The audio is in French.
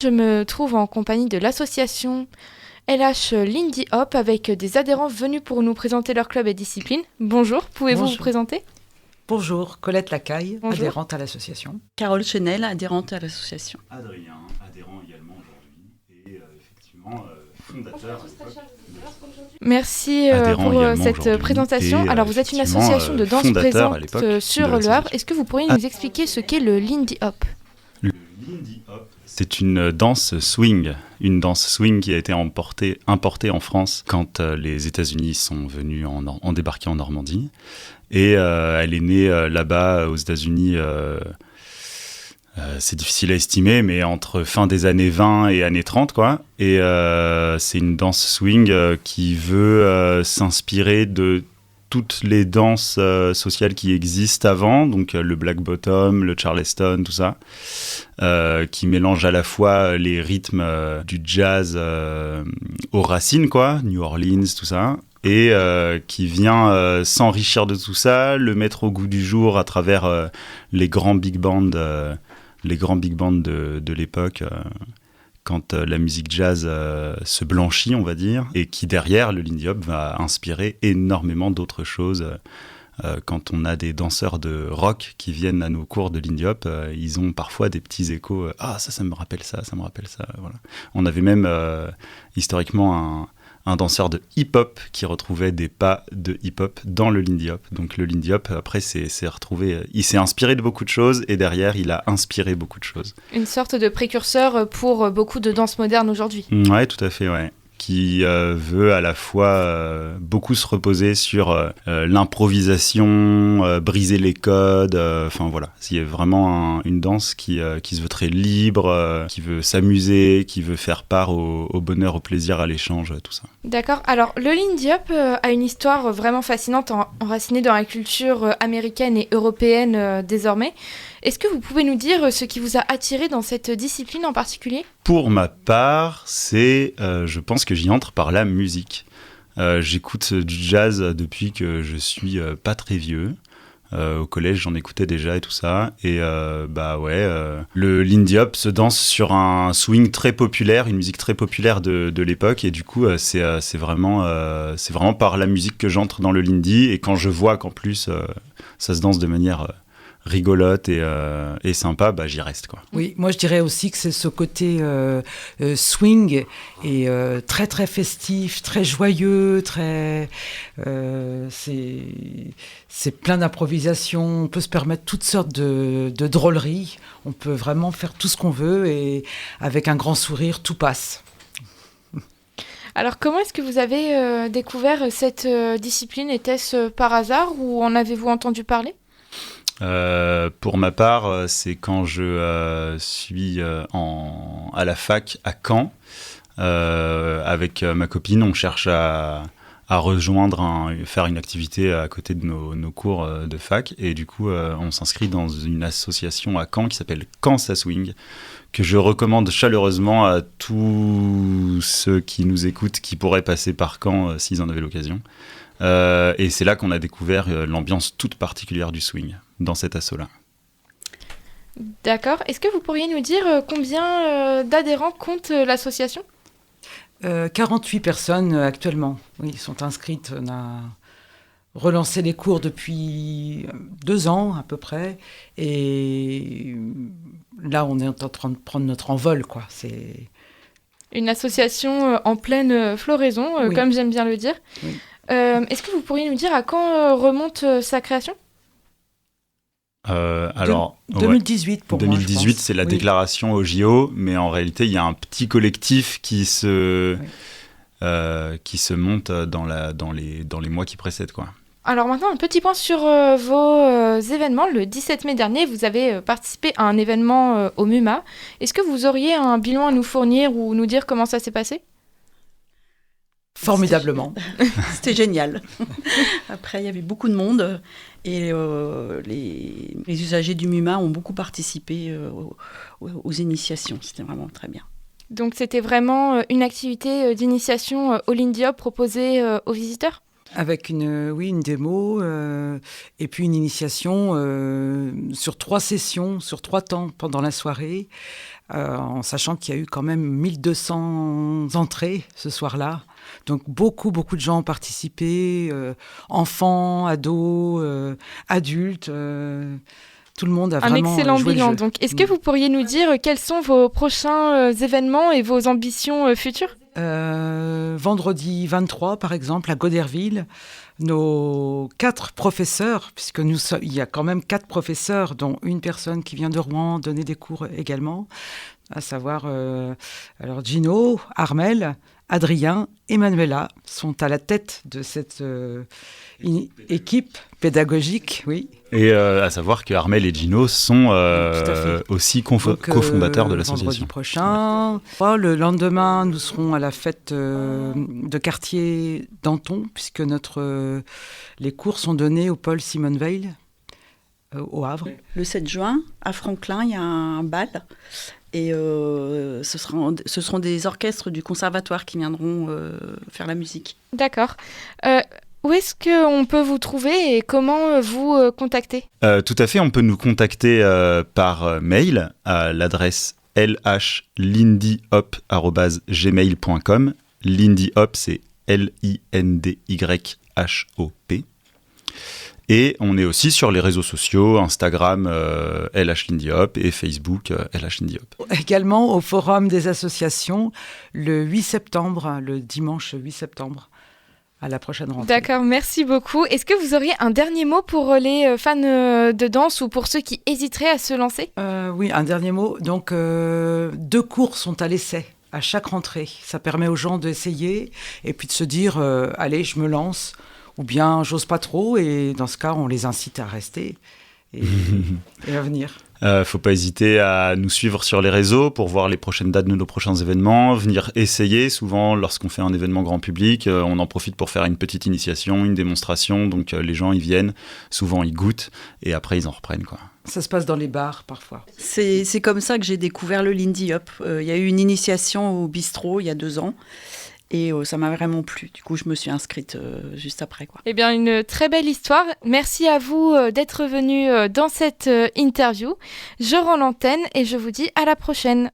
Je me trouve en compagnie de l'association LH Lindy Hop avec des adhérents venus pour nous présenter leur club et discipline. Bonjour, pouvez-vous vous présenter ? Bonjour, Colette Lacaille, Bonjour. adhérente à l'association. Carole Chenel, adhérente à l'association. Adrien, adhérent également aujourd'hui et effectivement fondateur. Merci pour cette présentation. Alors vous êtes une association de danse présente sur Le Havre. Est-ce que vous pourriez nous expliquer ce qu'est le Lindy Hop ? Le Lindy Hop, c'est une danse swing qui a été importée en France quand les États-Unis sont venus ont débarqué en Normandie. Et elle est née là-bas aux États-Unis, c'est difficile à estimer, mais entre fin des années 20 et années 30, quoi. Et c'est une danse swing qui veut s'inspirer de toutes les danses sociales qui existent avant, donc le black bottom, le charleston, tout ça, qui mélange à la fois les rythmes du jazz aux racines, quoi, New Orleans, tout ça, et qui vient s'enrichir de tout ça, le mettre au goût du jour à travers les grands big bands de l'époque, quand la musique jazz se blanchit, on va dire, et qui derrière, le Lindy Hop va inspirer énormément d'autres choses. Quand on a des danseurs de rock qui viennent à nos cours de Lindy Hop, ils ont parfois des petits échos. Ça me rappelle ça, ça me rappelle ça. Voilà. On avait même historiquement un danseur de hip-hop qui retrouvait des pas de hip-hop dans le Lindy Hop. Donc le Lindy Hop, après, il s'est inspiré de beaucoup de choses et derrière, il a inspiré beaucoup de choses. Une sorte de précurseur pour beaucoup de danses modernes aujourd'hui. Ouais, tout à fait, ouais. Qui veut à la fois beaucoup se reposer sur l'improvisation, briser les codes, voilà. C'est vraiment une danse qui se veut très libre, qui veut s'amuser, qui veut faire part au bonheur, au plaisir, à l'échange, tout ça. D'accord. Alors, le Lindy Hop a une histoire vraiment fascinante, enracinée dans la culture américaine et européenne désormais. Est-ce que vous pouvez nous dire ce qui vous a attiré dans cette discipline en particulier ? Pour ma part, je pense que j'y entre par la musique. J'écoute du jazz depuis que je suis pas très vieux. Au collège, j'en écoutais déjà et tout ça. Et le Lindy Hop se danse sur un swing très populaire, une musique très populaire de l'époque. Et du coup, c'est vraiment par la musique que j'entre dans le Lindy. Et quand je vois qu'en plus, ça se danse de manière rigolote et sympa, j'y reste, quoi. Oui, moi je dirais aussi que c'est ce côté swing et très très festif, très joyeux, c'est plein d'improvisation. On peut se permettre toutes sortes de drôleries. On peut vraiment faire tout ce qu'on veut et avec un grand sourire, tout passe. Alors, comment est-ce que vous avez découvert cette discipline ? Était-ce par hasard ou en avez-vous entendu parler ? Pour ma part, c'est quand je suis à la fac à Caen avec ma copine. On cherche à rejoindre, faire une activité à côté de nos cours de fac. Et du coup, on s'inscrit dans une association à Caen qui s'appelle Caen Ça Swing, que je recommande chaleureusement à tous ceux qui nous écoutent, qui pourraient passer par Caen s'ils en avaient l'occasion. Et c'est là qu'on a découvert l'ambiance toute particulière du swing, dans cet asso-là. D'accord. Est-ce que vous pourriez nous dire combien d'adhérents compte l'association ? 48 personnes actuellement, oui, sont inscrites. On a relancé les cours depuis 2 ans à peu près. Et là, on est en train de prendre notre envol, quoi. C'est une association en pleine floraison, oui. Comme j'aime bien le dire. Oui. Est-ce que vous pourriez nous dire à quand remonte sa création ? 2018 pour 2018, moi, je pense. c'est la déclaration au JO, mais en réalité, il y a un petit collectif qui se monte dans les mois qui précèdent, quoi. Alors maintenant, un petit point sur vos événements. Le 17 mai dernier, vous avez participé à un événement au MUMA. Est-ce que vous auriez un bilan à nous fournir ou nous dire comment ça s'est passé ? Formidablement. C'était génial. Après, il y avait beaucoup de monde et les usagers du MUMA ont beaucoup participé aux initiations. C'était vraiment très bien. Donc c'était vraiment une activité d'initiation au Lindy Hop proposée aux visiteurs ? Avec une démo et puis une initiation sur 3 sessions, sur 3 temps pendant la soirée, en sachant qu'il y a eu quand même 1200 entrées ce soir-là. Donc beaucoup de gens ont participé, enfants, ados, adultes, tout le monde a vraiment joué le jeu. Un excellent bilan. Donc, est-ce que vous pourriez nous dire quels sont vos prochains événements et vos ambitions futures ? Vendredi 23, par exemple, à Goderville, nos 4 professeurs, puisque il y a quand même 4 professeurs, dont une personne qui vient de Rouen donner des cours également, à savoir alors Gino, Armel, Adrien et Manuela sont à la tête de cette équipe pédagogique, oui. Et à savoir que Armel et Gino sont aussi cofondateurs de l'association. Vendredi prochain. Le lendemain, nous serons à la fête de quartier Danton, puisque les cours sont donnés au Paul Simon Veil, au Havre. Le 7 juin, à Franklin, il y a un bal. Et ce seront des orchestres du conservatoire qui viendront faire la musique. D'accord. Où est-ce qu'on peut vous trouver et comment vous contacter ? Tout à fait, on peut nous contacter par mail à l'adresse lhlindyhop@gmail.com. Lindy Hop, c'est LINDYHOP. Et on est aussi sur les réseaux sociaux, Instagram LH Lindy Hop et Facebook LH Lindy Hop. Également au Forum des associations le 8 septembre, le dimanche 8 septembre, à la prochaine rentrée. D'accord, merci beaucoup. Est-ce que vous auriez un dernier mot pour les fans de danse ou pour ceux qui hésiteraient à se lancer ? Oui, un dernier mot. Donc, 2 cours sont à l'essai à chaque rentrée. Ça permet aux gens d'essayer et puis de se dire allez, je me lance. Ou bien j'ose pas trop, et dans ce cas, on les incite à rester et à venir. Faut pas hésiter à nous suivre sur les réseaux pour voir les prochaines dates de nos prochains événements, venir essayer. Souvent, lorsqu'on fait un événement grand public, on en profite pour faire une petite initiation, une démonstration. Donc les gens, ils viennent, souvent ils goûtent, et après ils en reprennent, quoi. Ça se passe dans les bars, parfois. C'est comme ça que j'ai découvert le Lindy Hop. Il y a eu une initiation au bistrot il y a 2 ans. Et ça m'a vraiment plu. Du coup, je me suis inscrite juste après, quoi. Eh bien, une très belle histoire. Merci à vous d'être venu dans cette interview. Je rends l'antenne et je vous dis à la prochaine.